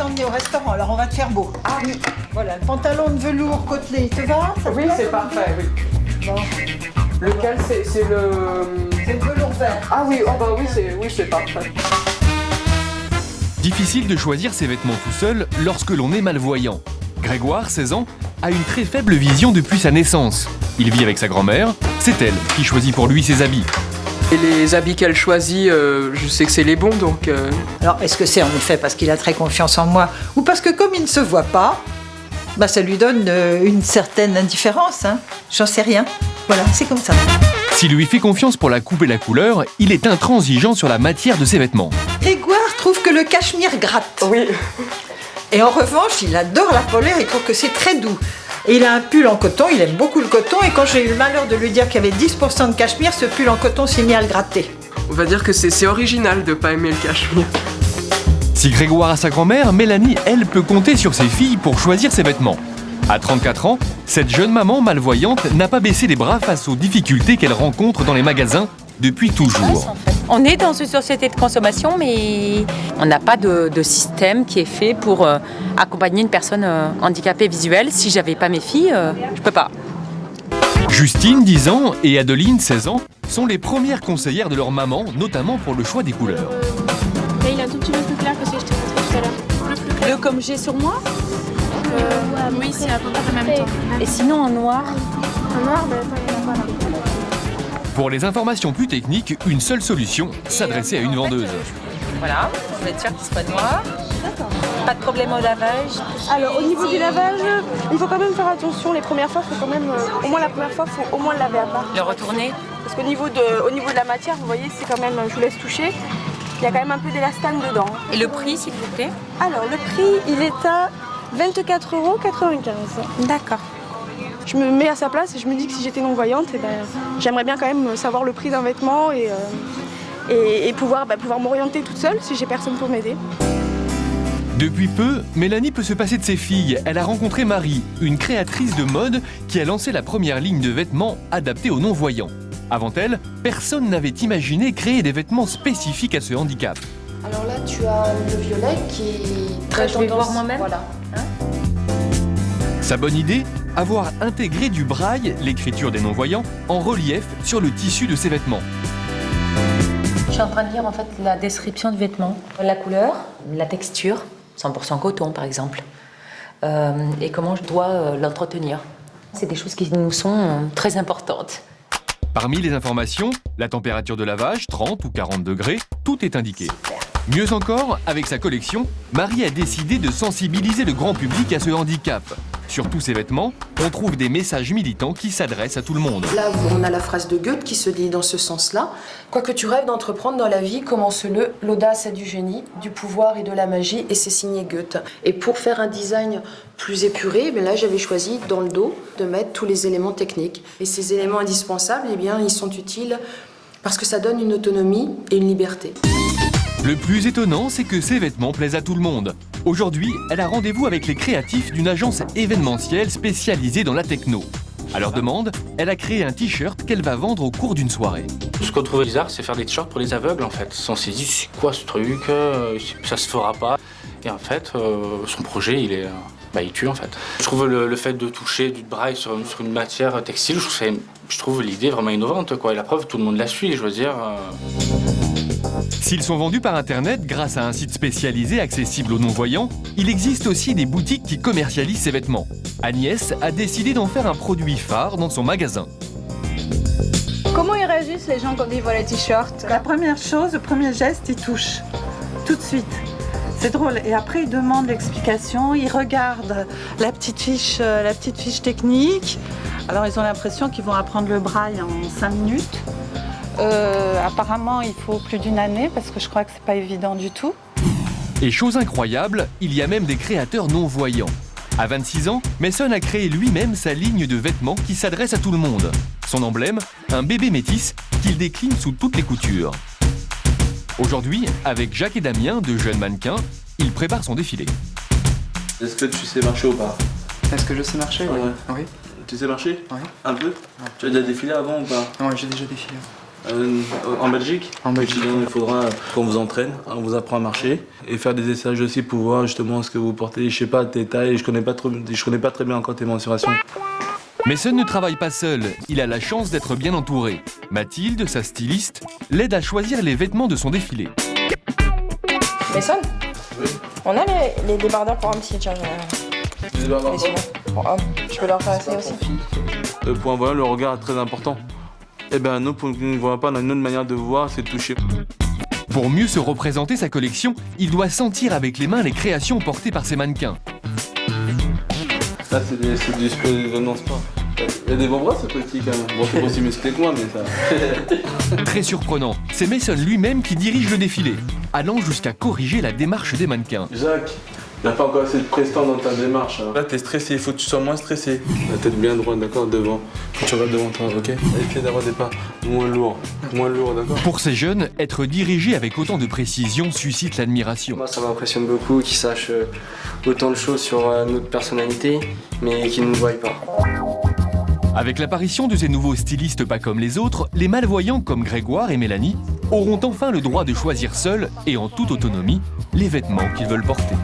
t'emmener au restaurant, alors on va te faire beau. Ah oui. Voilà, le pantalon de velours côtelé, il te va? Oui, c'est parfait, oui. Bon. Lequel c'est le... C'est le velours vert. Ah oui, oh bah oui, c'est parfait. Difficile de choisir ses vêtements tout seul lorsque l'on est malvoyant. Grégoire, 16 ans, a une très faible vision depuis sa naissance. Il vit avec sa grand-mère, c'est elle qui choisit pour lui ses habits. Et les habits qu'elle choisit, je sais que c'est les bons, donc... Alors, est-ce que c'est en effet parce qu'il a très confiance en moi ou parce que comme il ne se voit pas, bah ça lui donne une certaine indifférence, hein. J'en sais rien. Voilà, c'est comme ça. S'il lui fait confiance pour la coupe et la couleur, il est intransigeant sur la matière de ses vêtements. Grégoire trouve que le cachemire gratte. Oui. Et en revanche, il adore la polaire, il trouve que c'est très doux. Et il a un pull en coton, il aime beaucoup le coton, et quand j'ai eu le malheur de lui dire qu'il y avait 10% de cachemire, ce pull en coton s'est mis à le gratter. On va dire que c'est original de pas aimer le cachemire. Si Grégoire a sa grand-mère, Mélanie, elle, peut compter sur ses filles pour choisir ses vêtements. À 34 ans, cette jeune maman malvoyante n'a pas baissé les bras face aux difficultés qu'elle rencontre dans les magasins depuis toujours. On est dans une société de consommation, mais on n'a pas de système qui est fait pour accompagner une personne handicapée visuelle. Si j'avais pas mes filles, je peux pas. Justine, 10 ans, et Adeline, 16 ans, sont les premières conseillères de leur maman, notamment pour le choix des couleurs. Là, il est un tout petit peu plus clair que celui que je t'ai montré tout à l'heure. Le plus clair. Le comme j'ai sur moi. Oui, c'est à peu près le même temps. Et sinon en noir. En noir, ben, attends, il y en a pas là. Pour les informations plus techniques, une seule solution, s'adresser à une vendeuse. Voilà, je vais être sûre qu'il soit noir. Pas de problème au lavage. Alors, au niveau du lavage, il faut quand même faire attention. Les premières fois, il faut quand même, au moins la première fois, il faut au moins le laver à part. Le retourner. Parce qu'au niveau de la matière, vous voyez, c'est quand même, je vous laisse toucher, il y a quand même un peu d'élastane dedans. Et le prix, s'il vous plaît? Alors, le prix, il est à 24,95 €. D'accord. Je me mets à sa place et je me dis que si j'étais non-voyante, eh ben, j'aimerais bien quand même savoir le prix d'un vêtement et pouvoir m'orienter toute seule si j'ai personne pour m'aider. Depuis peu, Mélanie peut se passer de ses filles. Elle a rencontré Marie, une créatrice de mode qui a lancé la première ligne de vêtements adaptés aux non-voyants. Avant elle, personne n'avait imaginé créer des vêtements spécifiques à ce handicap. Alors là, tu as le violet qui est très Je vais tendance. voir moi-même. Voilà. Sa bonne idée, avoir intégré du braille, l'écriture des non-voyants, en relief sur le tissu de ses vêtements. Je suis en train de lire en fait la description du vêtement, la couleur, la texture, 100% coton par exemple, et comment je dois l'entretenir. C'est des choses qui nous sont très importantes. Parmi les informations, la température de lavage, 30 ou 40 degrés, tout est indiqué. Mieux encore, avec sa collection, Marie a décidé de sensibiliser le grand public à ce handicap. Sur tous ces vêtements, on trouve des messages militants qui s'adressent à tout le monde. Là, on a la phrase de Goethe qui se dit dans ce sens-là. Quoi que tu rêves d'entreprendre dans la vie, commence-le. L'audace est du génie, du pouvoir et de la magie, et c'est signé Goethe. Et pour faire un design plus épuré, là, j'avais choisi dans le dos de mettre tous les éléments techniques. Et ces éléments indispensables, ils sont utiles parce que ça donne une autonomie et une liberté. Le plus étonnant, c'est que ces vêtements plaisent à tout le monde. Aujourd'hui, elle a rendez-vous avec les créatifs d'une agence événementielle spécialisée dans la techno. À leur demande, elle a créé un t-shirt qu'elle va vendre au cours d'une soirée. Ce qu'on trouvait bizarre, c'est faire des t-shirts pour les aveugles en fait. On s'est dit, c'est quoi ce truc, ça se fera pas. Et en fait, son projet, il tue en fait. Je trouve le fait de toucher du braille sur une matière textile, je trouve l'idée vraiment innovante, quoi. Et la preuve, tout le monde la suit, je veux dire. S'ils sont vendus par Internet grâce à un site spécialisé accessible aux non-voyants, il existe aussi des boutiques qui commercialisent ces vêtements. Agnès a décidé d'en faire un produit phare dans son magasin. Comment ils réagissent les gens quand ils voient les t-shirts? La première chose, le premier geste, ils touchent. Tout de suite. C'est drôle. Et après, ils demandent l'explication, ils regardent la petite fiche technique. Alors, ils ont l'impression qu'ils vont apprendre le braille en 5 minutes. Apparemment, il faut plus d'1 année parce que je crois que c'est pas évident du tout. Et chose incroyable, il y a même des créateurs non-voyants. À 26 ans, Mason a créé lui-même sa ligne de vêtements qui s'adresse à tout le monde. Son emblème, un bébé métis qu'il décline sous toutes les coutures. Aujourd'hui, avec Jacques et Damien, deux jeunes mannequins, il prépare son défilé. Est-ce que tu sais marcher ou pas? Est-ce que je sais marcher? Ouais. Oui. Tu sais marcher? Oui. Un peu? Un Tu as déjà défilé avant ou pas? Ouais, j'ai déjà défilé. En Belgique. En Belgique. Il faudra qu'on vous entraîne, on vous apprend à marcher et faire des essayages aussi pour voir justement ce que vous portez. Je sais pas tes tailles, je connais pas très bien encore tes mensurations. Mason ne travaille pas seul, il a la chance d'être bien entouré. Mathilde, sa styliste, l'aide à choisir les vêtements de son défilé. Mason, Oui. on a les débardeurs pour hommes si tiens. Les débardeurs Pour hommes, je peux leur faire essayer aussi. Pour un voyant, le regard est très important. Eh bien, nous, pour ne voit pas, on a une autre manière de voir, c'est de toucher. Pour mieux se représenter sa collection, il doit sentir avec les mains les créations portées par ses mannequins. Ça, c'est du sport. Il y a des bons bras, ce petit, quand même. Bon, c'est pas aussi musclé que moi, mais ça... Très surprenant, c'est Mason lui-même qui dirige le défilé, allant jusqu'à corriger la démarche des mannequins. Jacques, il n'y a pas encore assez de prestance dans ta démarche. Là, t'es stressé, il faut que tu sois moins stressé. La tête bien droite, d'accord, devant. Faut que tu regardes devant toi, ok? Les pieds d'avant départ, moins lourd, d'accord? Pour ces jeunes, être dirigé avec autant de précision suscite l'admiration. Moi, ça m'impressionne beaucoup qu'ils sachent autant de choses sur notre personnalité, mais qu'ils ne nous voient pas. Avec l'apparition de ces nouveaux stylistes pas comme les autres, les malvoyants comme Grégoire et Mélanie auront enfin le droit de choisir seuls et en toute autonomie les vêtements qu'ils veulent porter.